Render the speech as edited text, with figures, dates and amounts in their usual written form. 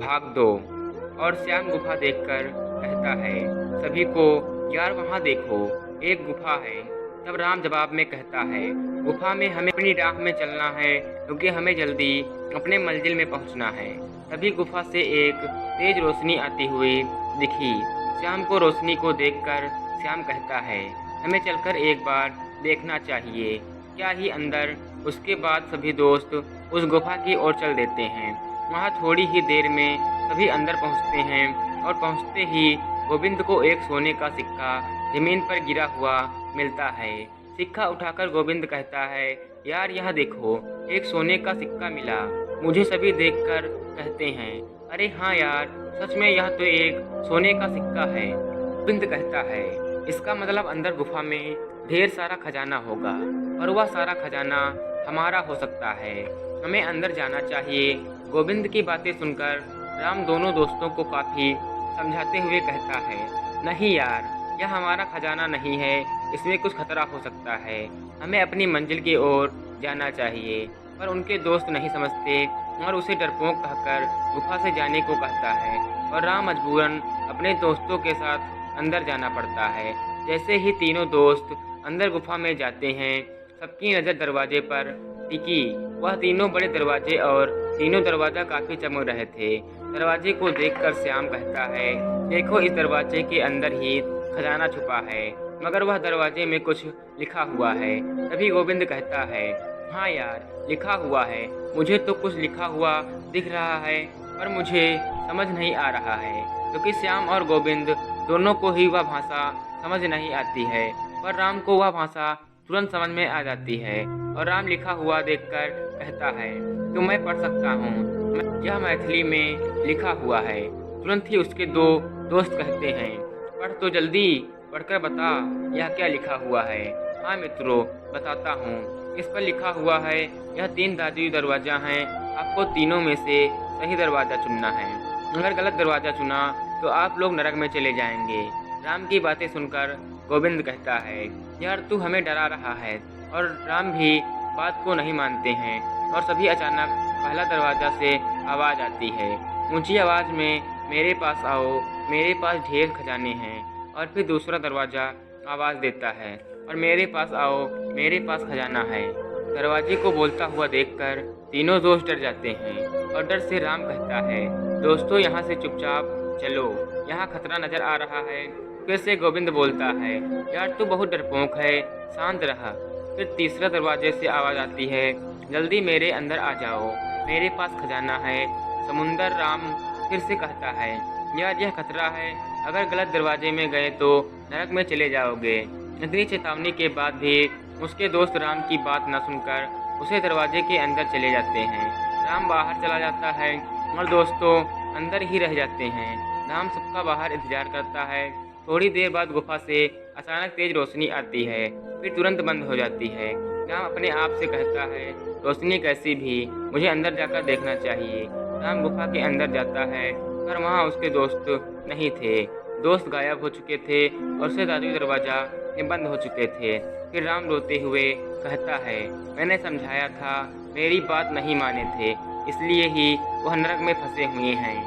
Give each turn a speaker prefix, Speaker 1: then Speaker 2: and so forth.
Speaker 1: भाग दो। और श्याम गुफा देखकर कहता है सभी को, यार वहाँ देखो, एक गुफा है। तब राम जवाब में कहता है, गुफा में हमें अपनी राह में चलना है, क्योंकि हमें जल्दी अपने मंजिल में पहुँचना है। तभी गुफा से एक तेज रोशनी आती हुई दिखी। श्याम को रोशनी को देखकर श्याम कहता है, हमें चलकर एक बार देखना चाहिए, क्या ही अंदर। उसके बाद सभी दोस्त उस गुफा की ओर चल देते हैं। वहाँ थोड़ी ही देर में सभी अंदर पहुँचते हैं और पहुँचते ही गोविंद को एक सोने का सिक्का जमीन पर गिरा हुआ मिलता है। सिक्का उठाकर गोविंद कहता है, यार यह देखो, एक सोने का सिक्का मिला। मुझे सभी देखकर कहते हैं, अरे हाँ यार, सच में यह तो एक सोने का सिक्का है। गोविंद कहता है, इसका मतलब अंदर गुफा में ढेर सारा खजाना होगा और वह सारा खजाना हमारा हो सकता है। हमें अंदर जाना चाहिए। गोविंद की बातें सुनकर राम दोनों दोस्तों को काफ़ी समझाते हुए कहता है, नहीं यार, यह हमारा खजाना नहीं है, इसमें कुछ खतरा हो सकता है। हमें अपनी मंजिल की ओर जाना चाहिए। पर उनके दोस्त नहीं समझते और उसे डरपोक कहकर गुफा से जाने को कहता है और राम मजबूरन अपने दोस्तों के साथ अंदर जाना पड़ता है। जैसे ही तीनों दोस्त अंदर गुफा में जाते हैं, सबकी नज़र दरवाजे पर टिकी। वह तीनों बड़े दरवाजे और तीनों दरवाज़ा काफ़ी चमक रहे थे। दरवाजे को देखकर श्याम कहता है, देखो इस दरवाजे के अंदर ही खजाना छुपा है, मगर वह दरवाजे में कुछ लिखा हुआ है। तभी गोविंद कहता है, हाँ यार, लिखा हुआ है, मुझे तो कुछ लिखा हुआ दिख रहा है, पर मुझे समझ नहीं आ रहा है, क्योंकि श्याम और गोविंद दोनों को ही वह भाषा समझ नहीं आती है। पर राम को वह भाषा तुरंत समझ में आ जाती है और राम लिखा हुआ देखकर कहता है, तो मैं पढ़ सकता हूँ, यह मैथिली में लिखा हुआ है। तुरंत ही उसके दो दोस्त कहते हैं, पढ़ तो जल्दी, पढ़कर बता यह क्या लिखा हुआ है। हाँ मित्रों, बताता हूँ। इस पर लिखा हुआ है, यह 3 धातु दरवाज़ा हैं, आपको तीनों में से सही दरवाज़ा चुनना है। अगर गलत दरवाज़ा चुना तो आप लोग नरक में चले जाएंगे। राम की बातें सुनकर गोविंद कहता है, यार तू हमें डरा रहा है। और राम भी बात को नहीं मानते हैं और सभी अचानक पहला दरवाज़ा से आवाज़ आती है, ऊंची आवाज़ में, मेरे पास आओ, मेरे पास ढेर खजाने हैं। और फिर दूसरा दरवाज़ा आवाज़ देता है, और मेरे पास आओ, मेरे पास खजाना है। दरवाजे को बोलता हुआ देखकर तीनों दोस्त डर जाते हैं और डर से राम कहता है, दोस्तों यहाँ से चुपचाप चलो, यहाँ खतरा नज़र आ रहा है। फिर से गोविंद बोलता है, यार तू बहुत डरपोक है, शांत रहा। फिर तीसरा दरवाजे से आवाज़ आती है, जल्दी मेरे अंदर आ जाओ, मेरे पास खजाना है। समुंदर राम फिर से कहता है, यार यह खतरा है, अगर गलत दरवाजे में गए तो नरक में चले जाओगे। इतनी चेतावनी के बाद भी उसके दोस्त राम की बात न सुनकर उसे दरवाजे के अंदर चले जाते हैं। राम बाहर चला जाता है और दोस्तों अंदर ही रह जाते हैं। राम सबका बाहर इंतजार करता है। थोड़ी देर बाद गुफा से अचानक तेज रोशनी आती है, फिर तुरंत बंद हो जाती है। राम अपने आप से कहता है, रोशनी कैसी भी, मुझे अंदर जाकर देखना चाहिए। राम गुफा के अंदर जाता है, पर वहाँ उसके दोस्त नहीं थे। दोस्त गायब हो चुके थे और उससे दादी दरवाज़ा बंद हो चुके थे। फिर राम रोते हुए कहता है, मैंने समझाया था, मेरी बात नहीं माने थे, इसलिए ही वह नरक में फंसे हुए हैं।